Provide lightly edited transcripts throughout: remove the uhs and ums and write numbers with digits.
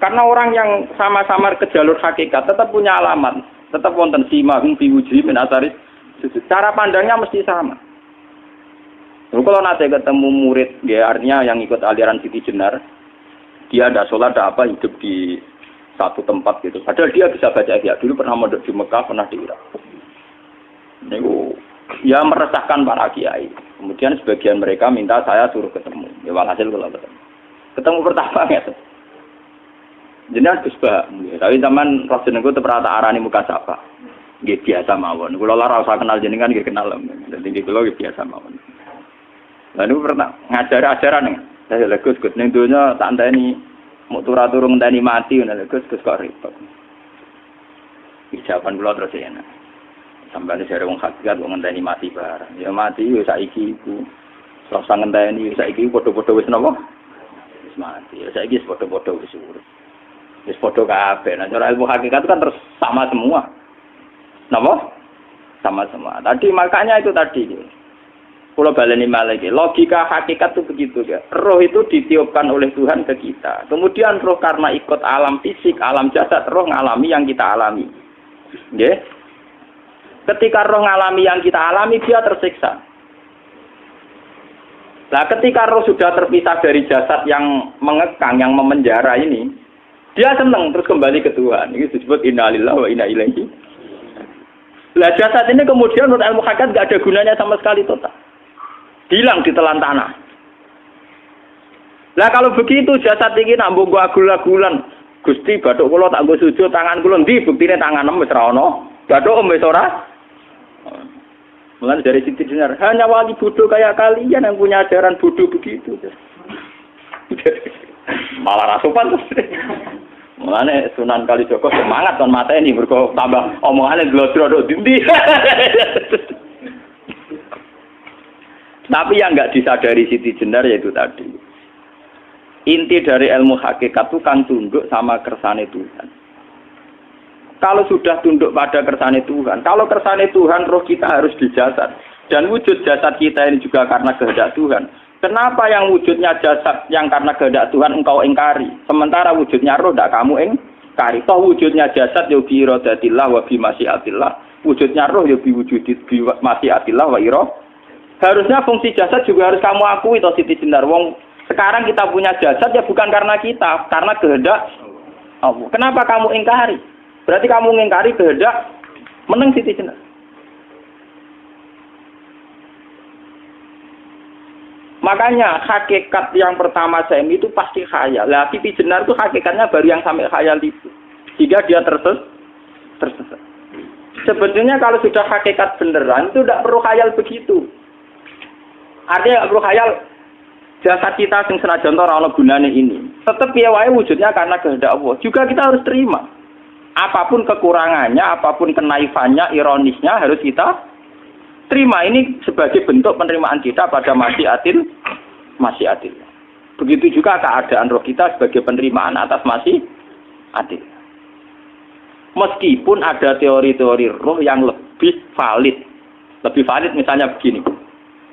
Karena orang yang sama-sama ke jalur hakikat tetap punya alamat, tetap wonten simahum fi wujuhihim min atharis sujud. Cara pandangnya mesti sama. Lalu kalau nanti ketemu murid, ya artinya yang ikut aliran Siti Jenar, dia ada sholat, ada apa, hidup di satu tempat gitu. Padahal dia bisa baca ihya. Dulu pernah mondok di Mekah, pernah di Irak. Itu ya meresahkan para kiai. Kemudian sebagian mereka minta saya suruh ketemu. Ya walhasil kalau ketemu pertama ya. Jenengan Gus Bah, tapi zaman roh jenengku teu pernah tak arani muka sapa. Nggih biasa mawon. Kula ora usah kenal jenengan nggih kenal. Dadi kula nggih biasa mawon. Lah niku pernah ngajari ajaran nggih. Saya Gus ning donya tak enteni mau turu-turu ngenteni mati ngono lho Gus kok repot. Ijaban kula terus enak. Sampai sare wong hakikat wong ngenteni mati barang. Ya mati yo saiki iku. Ora usah ngenteni saiki padha-padha wis napa? Wis mati. Ya saiki wis padha-padha wis urip. Wis padha kabeh. Nah, cara ilmu hakikat itu kan terus sama semua. Napa? Sama semua. Tadi makanya itu tadi. Kalau baleni malih, logika hakikat itu begitu ya. Roh itu ditiupkan oleh Tuhan ke kita. Kemudian roh karena ikut alam fisik, alam jasad, roh ngalami yang kita alami. Nggih. Ketika roh ngalami yang kita alami, dia tersiksa. Nah, ketika roh sudah terpisah dari jasad yang mengekang, yang memenjara ini, dia senang terus kembali ke Tuhan. Ini disebut innalillahi wa inna ilaihi. Lah jasad ini kemudian menurut ilmu hakikat enggak ada gunanya sama sekali total. Hilang ditelan tanah. Lah kalau begitu jasad ini nak mbok agul-agulan. Gusti bathuk kula tak nggo sujud tangan kula ndi buktine tangan wis ra ono. Bathuk wis ora. Mulane dari Siti Jenar, hanya wali bodoh kayak kalian yang punya ajaran bodoh begitu. Malah rasupan terus. Mulane Sunan Kalijaga semangat kon mateni mergo tambah omongane glodro ndi. Tapi yang enggak disadari Siti Jenar yaitu tadi. Inti dari ilmu hakikat itu kan tunduk sama kersane Tuhan. Kalau sudah tunduk pada kersane Tuhan, kalau kersane Tuhan roh kita harus di jasad. Dan wujud jasad kita ini juga karena kehendak Tuhan. Kenapa yang wujudnya jasad yang karena kehendak Tuhan engkau ingkari? Sementara wujudnya roh tidak kamu ingkari. Toh wujudnya jasad ya bi iradatillah wa bi masyiatillah. Wujudnya roh ya bi wujudit bi masyiatillah wa ira. Harusnya fungsi jasad juga harus kamu akui toh Siti Jenar. Wong sekarang kita punya jasad ya bukan karena kita, karena kehendak Allah. Kenapa kamu ingkari? Berarti kamu ingkari kehendak meneng Siti Jenar. Makanya hakikat yang pertama Semi itu pasti khayal. Lah Siti Jenar itu hakikatnya baru yang sampai khayal itu. Sehingga dia tersesat. Sebetulnya kalau sudah hakikat beneran itu tidak perlu khayal begitu. Artinya tidak perlu khayal jasad kita sing senajan ora ana gunane ini. Tetap piye wae wujudnya karena kehendak Allah. Juga kita harus terima. Apapun kekurangannya, apapun kenaifannya, ironisnya harus kita terima. Ini sebagai bentuk penerimaan kita pada masyiatil. Begitu juga keadaan roh kita sebagai penerimaan atas masyiatil. Meskipun ada teori-teori roh yang lebih valid. Lebih valid misalnya begini.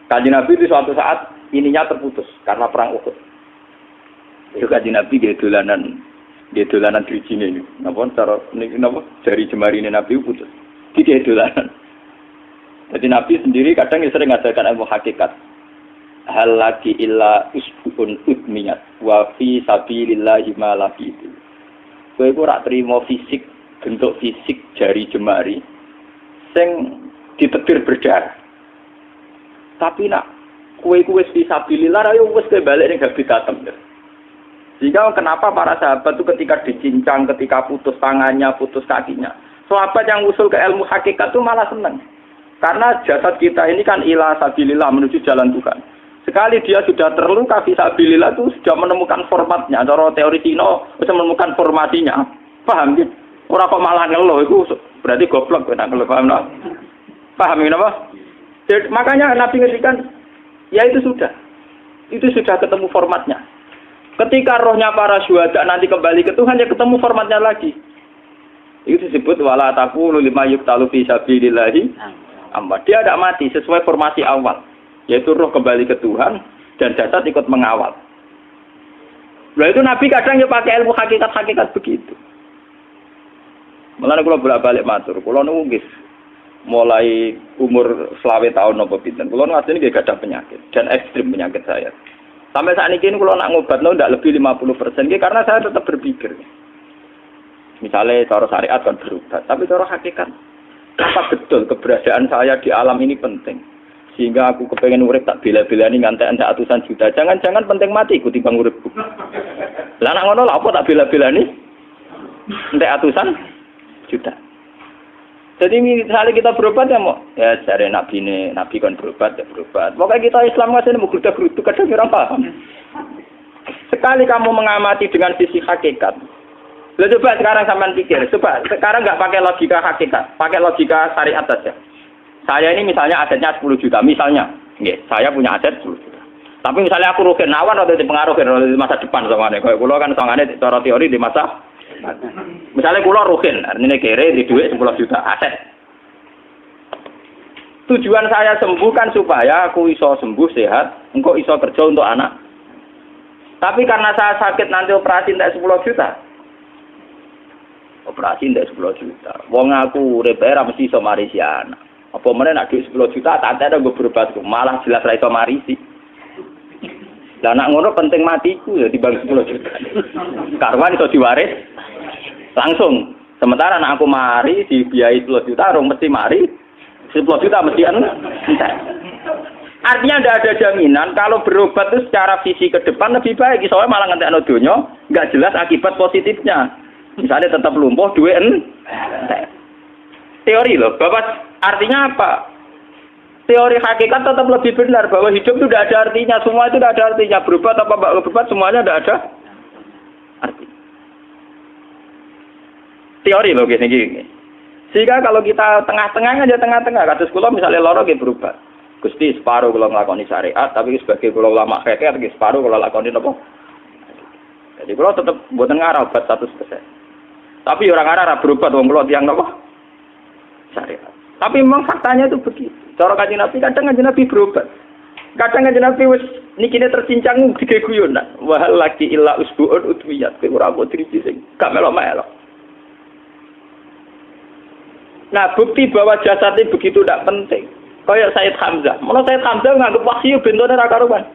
Kanjeng Nabi itu suatu saat ininya terputus karena perang Uhud. Itu Kanjeng Nabi dia dolanan drijine ini. Napa cara napa jari jemari ini Nabi putus. Dia dolanan. Jadi Nabi sendiri kadang sering ngajarkan ilmu hakikat. Hal lagi illa usbun udmiyat wa fi sabilillahi ma laqitu. Kowe ora trimo fisik, bentuk fisik jari jemari sing ditebir berdarah. Tapi nak kowe wis fi sabilillah ayo wis kowe balik ning habitatem. Sehingga kenapa para sahabat itu ketika dicincang, ketika putus tangannya, putus kakinya, sahabat yang usul ke ilmu hakikat itu malah senang. Karena jasad kita ini kan ila sabilillah menuju jalan Tuhan. Sekali dia sudah terluka fi sabilillah itu sudah menemukan formatnya. Cara teori Cina bisa menemukan formasinya. Paham gitu? Ora kok malah ngeluh itu berarti goblok nek ngeluh paham tak? Paham napa? Jadi, makanya Nabi ngendikan ya itu sudah ketemu formatnya. Ketika rohnya para syuhada nanti kembali ke Tuhan ya ketemu formatnya lagi. Itu disebut wala taqulu lima yuqtalu fi sabilillahi amma. Dia tidak mati sesuai formasi awal, yaitu roh kembali ke Tuhan dan jasad ikut mengawal. Lah itu Nabi kadang ya pakai ilmu hakikat-hakikat begitu. Mulane kula bolak-balik matur, kula niku nggih mulai umur 20 tahun napa pinten. Kula niku asline nggih gadah penyakit dan ekstrim penyakit saya. Sampai saat ini kula nak ngobatno ndak lebih 50% nggih karena saya tetap berpikir. Misalnya cara syariat kan berobat, tapi cara hakikat apa betul keberadaan saya di alam ini penting. Sehingga aku kepengen urip tak bela-belani ngantek atusan juta. Jangan-jangan penting mati ikuti bang uripku. Lah nak ngono lha apa tak bela-belani? Entek atusan juta. Jadi misalnya kita berobat ya mau ya cari nabi kan berobat ya berobat. Pokoknya kita Islam ngasih mau gerutu kadang orang paham. Sekali kamu mengamati dengan sisi hakikat. Lah coba sekarang sampean pikir, coba sekarang nggak pakai logika hakikat, pakai logika syariat saja. Saya ini misalnya asetnya 10 juta, misalnya, nggih, saya punya aset 10 juta. Tapi misalnya aku rugi nawar atau dipengaruhi di masa depan samane. Kayak kula kan sangane cara teori di masa misalnya kula rugi, artinya kere di duit 10 juta aset. Tujuan saya sembuh kan supaya aku iso sembuh sehat, engko iso kerja untuk anak. Tapi karena saya sakit nanti operasi entek 10 juta. Operasi ndak 10 juta. Wong aku repair mesti iso marisi anak. Apa meneh nek dhuwit 10 juta tak ada nggo berobat malah jelas ra iso marisi. Lah nek ngono penting matiku ya dibanding 10 juta. Karwan iso diwaris langsung. Sementara nek aku mari dibiayai 10 juta rong mesti mari 10 juta mesti entek. Artinya tidak ada jaminan kalau berobat itu secara visi ke depan lebih baik. Soalnya malah ngentekno donya enggak jelas akibat positifnya. Misalnya tetap lumpuh, duit teori loh, Bapak artinya apa? Teori hakikat tetap lebih benar bahwa hidup itu tidak ada artinya, semua itu tidak ada artinya. Berobat apa enggak berobat semuanya tidak ada arti. Teori loh gini. Sehingga kalau kita tengah-tengah aja tengah-tengah, kados kula misalnya lara nggih berobat. Gusti separuh kula nglakoni syariat, tapi sebagai kula ulama fikih separuh kula lakoni napa? Jadi kula tetap mboten ngarah obat 100%. Tapi orang Arab berobat wong kula tiyang napa? Syariat. Tapi memang faktanya itu begitu. Cara Kanjeng Nabi kadang Kanjeng Nabi berobat. Kadang Kanjeng Nabi wis nikine tercincang dige guyon. Wa laki illa usbuun utwiyat. Ora kok driji sing gak melok-melok. Nah, bukti bahwa jasadnya begitu tidak penting. Kayak Sayyid Hamzah. Menurut Sayyid Hamzah nganggep wahyu bentone ra karuan.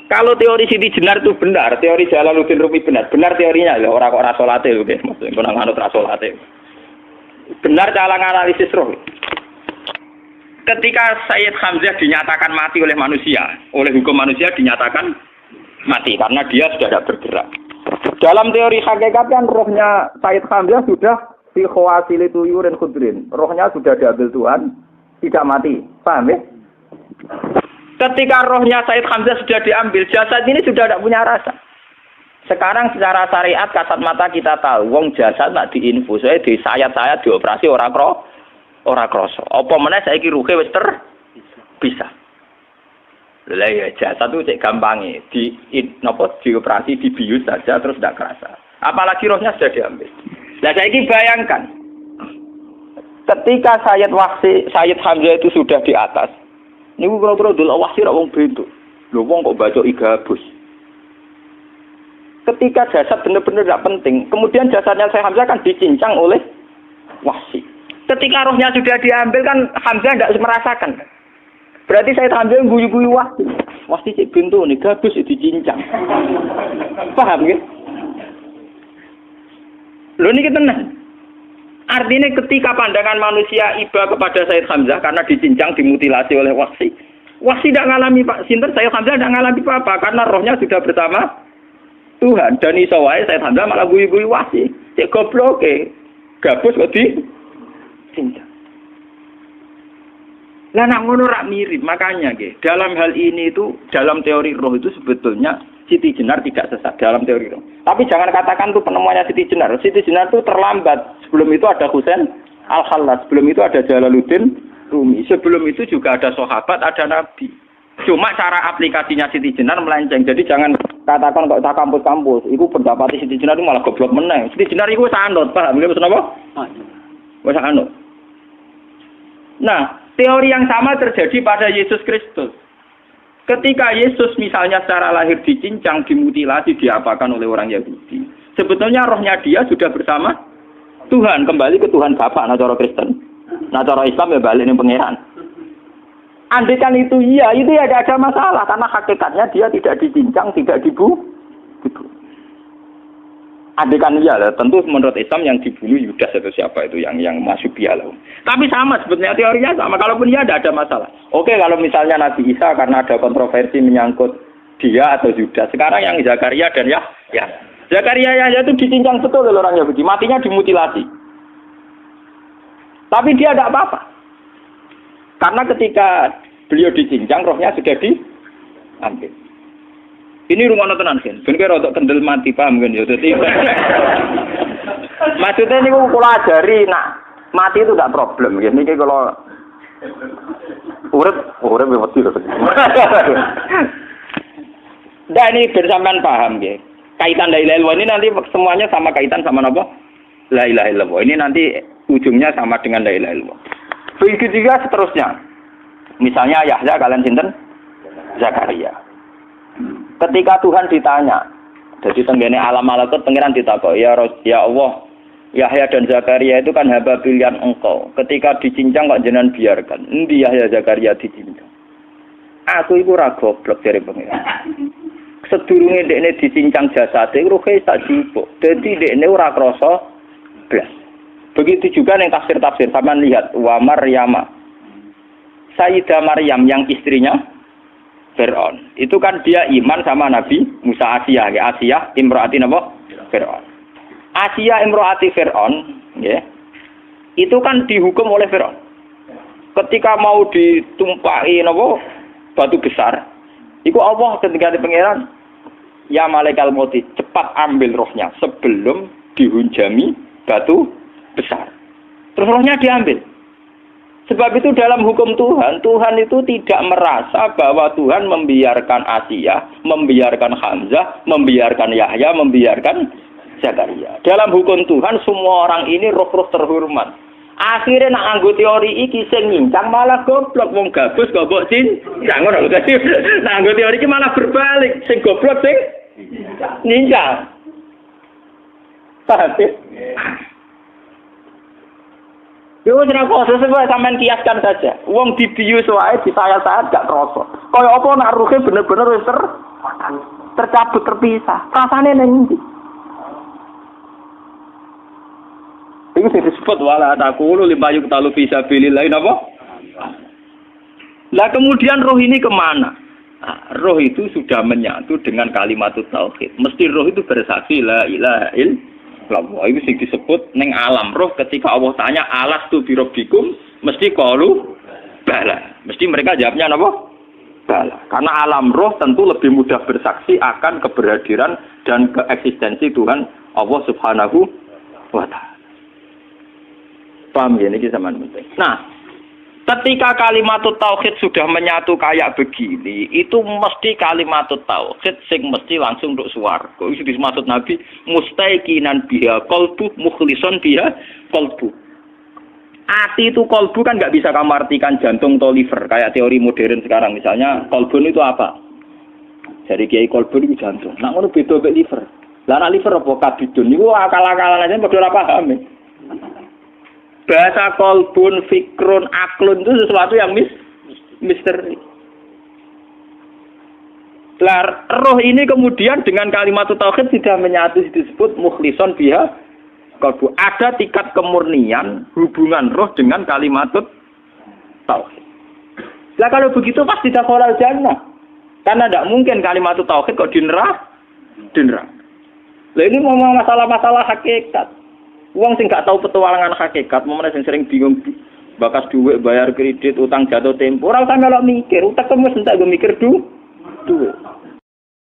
Kalau teori Siti Jenar itu benar, teori Jalaluddin Rumi benar teorinya lho, ora kok ra salate lho nggih, maksud kok nang anut ra salate. Benar cara analisis roh. Ketika Sayyid Hamzah dinyatakan mati oleh manusia, oleh hukum manusia dinyatakan mati karena dia sudah tidak bergerak. Dalam teori hakikat kan rohnya Sayyid Hamzah sudah fi khawasili tuyurin khudrin. Rohnya sudah diambil Tuhan, tidak mati. Paham ya? Ketika rohnya Sayyid Hamzah sudah diambil, jasad ini sudah tidak punya rasa. Sekarang secara syariat kasat mata kita tahu, wong jasad nak diinfus, di sayat-sayat dioperasi ora kroso. Apa meneh saiki ruhe wis bisa. Lah ya jasad itu cek gampange, dioperasi dibius saja terus tidak kerasa. Apalagi rohnya sudah diambil. Lah saiki bayangkan, ketika Sayyid Hamzah itu sudah di atas. Niku kira-kira dulu wahsi ra wong bentuk. Lho wong kok baca igabus. Ketika jasad benar-benar tidak penting, kemudian jasadnya Sayyid Hamzah kan dicincang oleh wahsi. Ketika rohnya sudah diambil kan Hamzah tidak merasakan. Berarti Sayyid Hamzah guyu-guyu wahsi. Wahsi cek bentuk nih gabus dicincang. Paham nggih? Lho niki tenan. Artinya ketika pandangan manusia iba kepada Sayyid Hamzah karena dicincang, dimutilasi oleh wahsi. Wahsi tidak mengalami Pak Sinten, Sayyid Hamzah tidak mengalami apa-apa karena rohnya sudah bersama Tuhan. Dan iso wae Sayyid Hamzah malah guyu-guyu wahsi. Cek goblok gabus kok dicincang. Lah nak ngono rak mirip, makanya nggih. Dalam hal ini itu dalam teori roh itu sebetulnya Siti Jenar tidak sesat dalam teori roh. Tapi jangan katakan itu penemuannya Siti Jenar. Siti Jenar itu terlambat. Sebelum itu ada Husain Al-Khallas. Sebelum itu ada Jalaluddin Rumi. Sebelum itu juga ada sahabat, ada nabi. Cuma cara aplikasinya Siti Jenar melenceng. Jadi jangan katakan kok tak kampus-kampus. Itu pendapat Siti Jenar itu malah goblok meneng. Siti Jenar itu sanut, paham nggih maksud apa? Wis sanut. Nah, teori yang sama terjadi pada Yesus Kristus. Ketika Yesus misalnya secara lahir dicincang, dimutilasi, diapakan oleh orang Yahudi. Sebetulnya rohnya dia sudah bersama Tuhan, kembali ke Tuhan Bapa, nah cara Kristen. Nah cara Islam ya balik ning pangeran. Andaikan itu iya, itu ya tidak ada masalah karena hakikatnya dia tidak dicincang, tidak dibunuh. Andaikan iya, tentu menurut Islam yang dibunuh Yudas atau siapa itu yang masuk bialah. Tapi sama sebetulnya teorinya sama. Kalaupun iya tidak ada masalah. Oke, kalau misalnya Nabi Isa karena ada kontroversi menyangkut dia atau Yudas. Sekarang yang Zakaria dan ya Zakaria itu dicincang betul oleh orang Yahudi, matinya dimutilasi. Tapi dia tidak apa-apa. Karena ketika beliau dicincang, rohnya sudah diambil. Ini rungono tenan kan. Ben kira untuk kendel mati paham kan ya. Dadi maksudnya niku kula ajari nak mati itu tidak problem nggih. Niki kalau urip mati lho. Dan ini bersamaan paham nggih. Kaitan la ilaha illallah ini nanti semuanya sama kaitan sama apa? La ilaha illallah. Ini nanti ujungnya sama dengan la ilaha illallah. Begitu juga seterusnya. Misalnya Yahya kalian sinten? Zakaria. Ketika Tuhan ditanya, jadi tenggene alam malakut pengiran ditakok, ya Allah, Yahya dan Zakaria itu kan hamba pilihan engkau. Ketika dicincang kok jenengan biarkan. Endi Yahya Zakaria dicincang? Aku iku ora goblok jare pengiran. Sedurunge dekne dicincang jasate ruhe sak jupuk. Dadi dekne ora krasa blas. Begitu juga yang tafsir-tafsir sampean lihat wa Maryama. Sayyidah Maryam yang istrinya Fir'aun. Itu kan dia iman sama Nabi Musa Asiyah, ya Asiyah imro'ati napa? Fir'aun. Asiyah imro'ati Fir'aun, ya. Itu kan dihukum oleh Fir'aun. Ketika mau ditumpahi napa? Batu besar. Iku Allah ketika di pangeran, ya malaikat maut, cepat ambil rohnya sebelum dihunjami batu besar. Terus rohnya diambil. Sebab itu dalam hukum Tuhan, Tuhan itu tidak merasa bahwa Tuhan membiarkan Asiyah, membiarkan Hamzah, membiarkan Yahya, membiarkan Zakaria. Dalam hukum Tuhan, semua orang ini roh-roh terhormat. Akhirnya nak anggo teori iki sing nyincang malah goblok, wong gabus goblok cincang ngono lho. Dadi nak anggo teori iki malah berbalik, sing goblok sing nyincang. Paham? Yo ora kok sesuai sampean kiaskan saja. Wong dibius wae disayat-sayat gak krasa. Kaya apa nak ruhe bener-bener wis tercabut terpisah. Rasane nang ndi? Iku sing disebut wala taqulu limayuk talu fi sabilillah napa? Lah kemudian roh ini kemana? Nah, roh itu sudah menyatu dengan kalimat tauhid. Mesti roh itu bersaksi la ilaha illallah. Itu sing disebut ning alam roh ketika Allah tanya alastu bi rabbikum mesti qalu bala. Mesti mereka jawabnya apa? Bala. Karena alam roh tentu lebih mudah bersaksi akan keberhadiran dan keeksistensi Tuhan Allah Subhanahu wa taala. Paham ya niki sampean. Nah, ketika kalimat tauhid sudah menyatu kayak begini, itu mesti kalimat tauhid sing mesti langsung untuk swarga. Itu dimaksud Nabi mustaiqinan biha qalbu mukhlishon biha qalbu. Ati itu qalbu kan nggak bisa kamu artikan jantung atau liver kayak teori modern sekarang. Misalnya qalbun itu apa? Jadi kiai qalbun itu jantung. Nah ngono beda mek liver. Lah nek liver apa kabidun niku akal-akalan aja padha ora paham. Bahasa kolbun, fikrun, aklun itu sesuatu yang misteri. Roh ini kemudian dengan kalimat tauhid sudah menyatu disebut mukhlishon biha qalbu. Ada tingkat kemurnian hubungan roh dengan kalimat tauhid. Lah kalau begitu pasti dakhalal jannah. Karena tidak mungkin kalimat tauhid kok di neraka. Lah ini ngomong masalah-masalah hakikat. Wong sing gak tahu petualangan hakikat, momene sing sering bingung bakas duit, bayar kredit, utang jatuh tempo, ora usah melok mikir, utek wis entek go mikir duit.